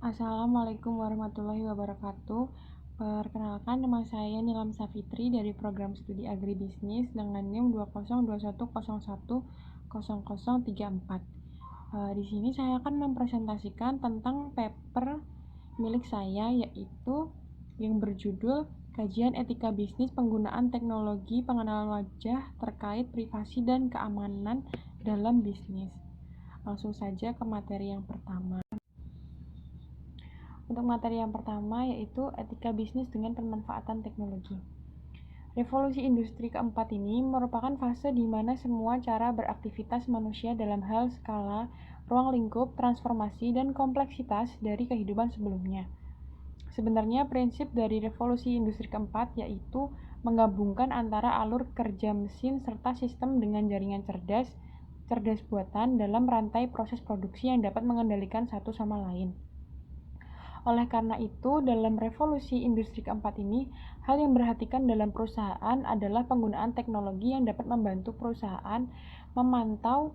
Assalamualaikum warahmatullahi wabarakatuh. Perkenalkan, nama saya Nilam Safitri dari program studi agribisnis dengan NIM 2021010034. Di sini saya akan mempresentasikan tentang paper milik saya, yaitu yang berjudul Kajian Etika Bisnis Penggunaan Teknologi Pengenalan Wajah Terkait Privasi dan Keamanan dalam Bisnis. Langsung saja ke materi yang pertama. Untuk materi yang pertama yaitu etika bisnis dengan pemanfaatan teknologi. Revolusi industri keempat ini merupakan fase di mana semua cara beraktivitas manusia dalam hal skala, ruang lingkup, transformasi, dan kompleksitas dari kehidupan sebelumnya. Sebenarnya prinsip dari revolusi industri keempat yaitu menggabungkan antara alur kerja mesin serta sistem dengan jaringan cerdas buatan dalam rantai proses produksi yang dapat mengendalikan satu sama lain. Oleh karena itu, dalam revolusi industri keempat ini, hal yang diperhatikan dalam perusahaan adalah penggunaan teknologi yang dapat membantu perusahaan memantau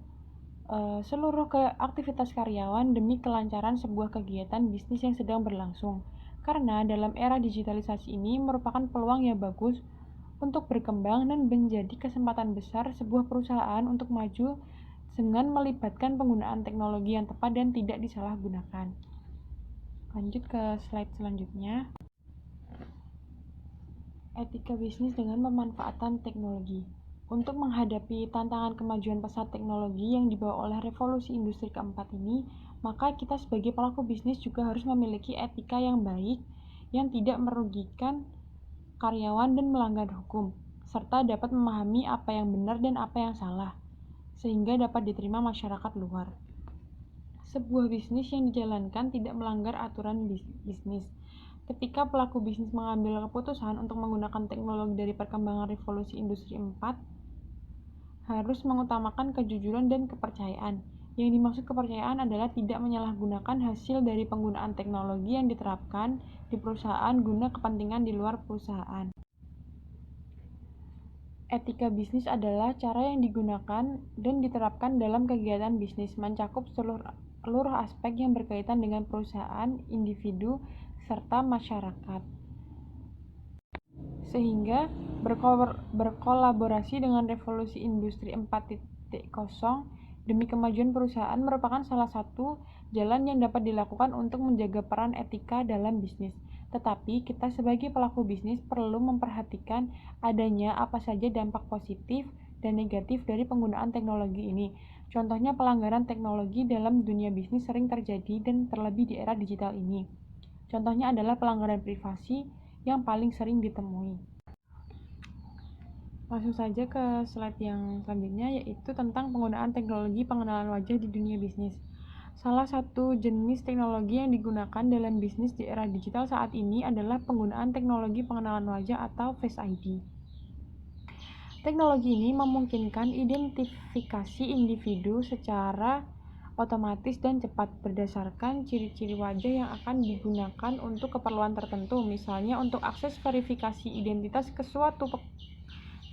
seluruh aktivitas karyawan demi kelancaran sebuah kegiatan bisnis yang sedang berlangsung. Karena dalam era digitalisasi ini merupakan peluang yang bagus untuk berkembang dan menjadi kesempatan besar sebuah perusahaan untuk maju dengan melibatkan penggunaan teknologi yang tepat dan tidak disalahgunakan. Lanjut ke slide selanjutnya. Etika bisnis dengan pemanfaatan teknologi. Untuk menghadapi tantangan kemajuan pesat teknologi yang dibawa oleh revolusi industri keempat ini, maka kita sebagai pelaku bisnis juga harus memiliki etika yang baik, yang tidak merugikan karyawan dan melanggar hukum, serta dapat memahami apa yang benar dan apa yang salah, sehingga dapat diterima masyarakat luar. Sebuah bisnis yang dijalankan tidak melanggar aturan bisnis. Ketika pelaku bisnis mengambil keputusan untuk menggunakan teknologi dari perkembangan revolusi industri 4, harus mengutamakan kejujuran dan kepercayaan. Yang dimaksud kepercayaan adalah tidak menyalahgunakan hasil dari penggunaan teknologi yang diterapkan di perusahaan guna kepentingan di luar perusahaan. Etika bisnis adalah cara yang digunakan dan diterapkan dalam kegiatan bisnis, mencakup seluruh aspek yang berkaitan dengan perusahaan, individu, serta masyarakat. Sehingga berkolaborasi dengan revolusi industri 4.0 demi kemajuan perusahaan merupakan salah satu jalan yang dapat dilakukan untuk menjaga peran etika dalam bisnis. Tetapi kita sebagai pelaku bisnis perlu memperhatikan adanya apa saja dampak positif dan negatif dari penggunaan teknologi ini. Contohnya pelanggaran teknologi dalam dunia bisnis sering terjadi dan terlebih di era digital ini. Contohnya adalah pelanggaran privasi yang paling sering ditemui. Langsung saja ke slide yang selanjutnya, yaitu tentang penggunaan teknologi pengenalan wajah di dunia bisnis. Salah satu jenis teknologi yang digunakan dalam bisnis di era digital saat ini adalah penggunaan teknologi pengenalan wajah atau Face ID. Teknologi ini memungkinkan identifikasi individu secara otomatis dan cepat berdasarkan ciri-ciri wajah yang akan digunakan untuk keperluan tertentu, misalnya untuk akses verifikasi identitas ke suatu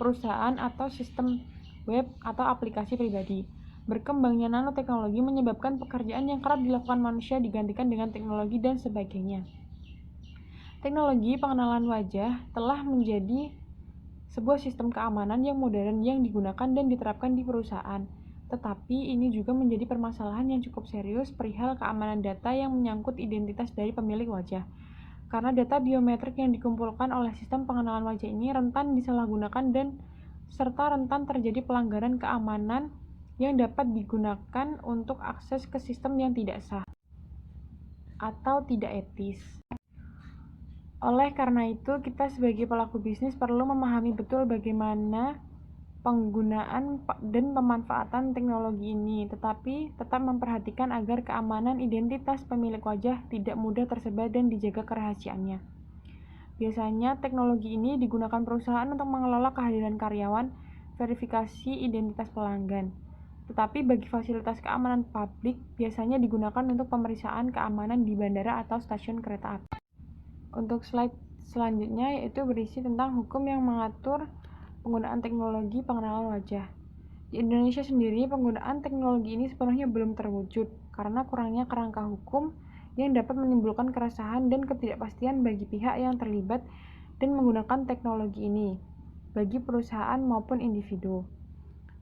perusahaan atau sistem web atau aplikasi pribadi. Berkembangnya nanoteknologi menyebabkan pekerjaan yang kerap dilakukan manusia digantikan dengan teknologi dan sebagainya. Teknologi pengenalan wajah telah menjadi sebuah sistem keamanan yang modern yang digunakan dan diterapkan di perusahaan. Tetapi ini juga menjadi permasalahan yang cukup serius perihal keamanan data yang menyangkut identitas dari pemilik wajah. Karena data biometrik yang dikumpulkan oleh sistem pengenalan wajah ini rentan disalahgunakan dan serta rentan terjadi pelanggaran keamanan yang dapat digunakan untuk akses ke sistem yang tidak sah atau tidak etis. Oleh karena itu, kita sebagai pelaku bisnis perlu memahami betul bagaimana penggunaan dan pemanfaatan teknologi ini, tetapi tetap memperhatikan agar keamanan identitas pemilik wajah tidak mudah tersebar dan dijaga kerahasiaannya. Biasanya, teknologi ini digunakan perusahaan untuk mengelola kehadiran karyawan, verifikasi identitas pelanggan. Tetapi bagi fasilitas keamanan publik, biasanya digunakan untuk pemeriksaan keamanan di bandara atau stasiun kereta api. Untuk slide selanjutnya yaitu berisi tentang hukum yang mengatur penggunaan teknologi pengenalan wajah. Di Indonesia sendiri, penggunaan teknologi ini sepenuhnya belum terwujud karena kurangnya kerangka hukum yang dapat menimbulkan keresahan dan ketidakpastian bagi pihak yang terlibat dan menggunakan teknologi ini, bagi perusahaan maupun individu.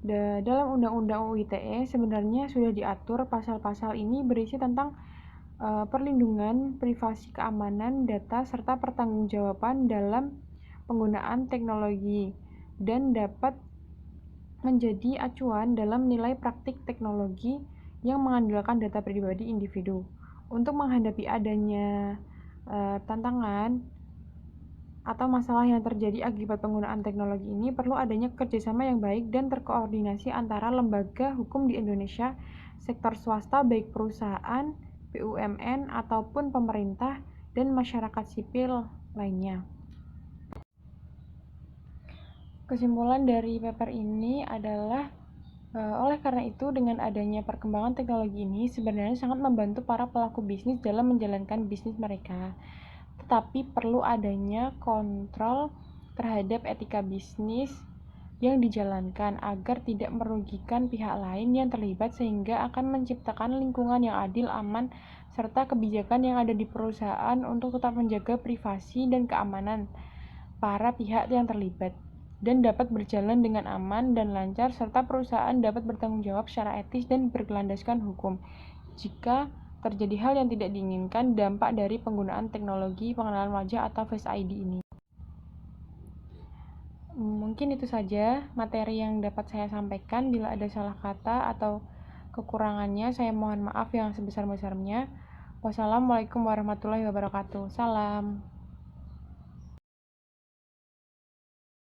Dalam Undang-Undang UU ITE sebenarnya sudah diatur pasal-pasal ini berisi tentang perlindungan privasi, keamanan data, serta pertanggungjawaban dalam penggunaan teknologi dan dapat menjadi acuan dalam nilai praktik teknologi yang mengandalkan data pribadi individu. Untuk menghadapi adanya tantangan atau masalah yang terjadi akibat penggunaan teknologi ini, perlu adanya kerjasama yang baik dan terkoordinasi antara lembaga hukum di Indonesia, sektor swasta baik perusahaan, BUMN, ataupun pemerintah, dan masyarakat sipil lainnya. Kesimpulan dari paper ini adalah oleh karena itu, dengan adanya perkembangan teknologi ini sebenarnya sangat membantu para pelaku bisnis dalam menjalankan bisnis mereka. Tetapi perlu adanya kontrol terhadap etika bisnis yang dijalankan agar tidak merugikan pihak lain yang terlibat sehingga akan menciptakan lingkungan yang adil, aman, serta kebijakan yang ada di perusahaan untuk tetap menjaga privasi dan keamanan para pihak yang terlibat dan dapat berjalan dengan aman dan lancar, serta perusahaan dapat bertanggung jawab secara etis dan berlandaskan hukum jika terjadi hal yang tidak diinginkan dampak dari penggunaan teknologi pengenalan wajah atau Face ID ini. Mungkin itu saja materi yang dapat saya sampaikan. Bila ada salah kata atau kekurangannya, saya mohon maaf yang sebesar-besarnya. Wassalamualaikum warahmatullahi wabarakatuh. Salam.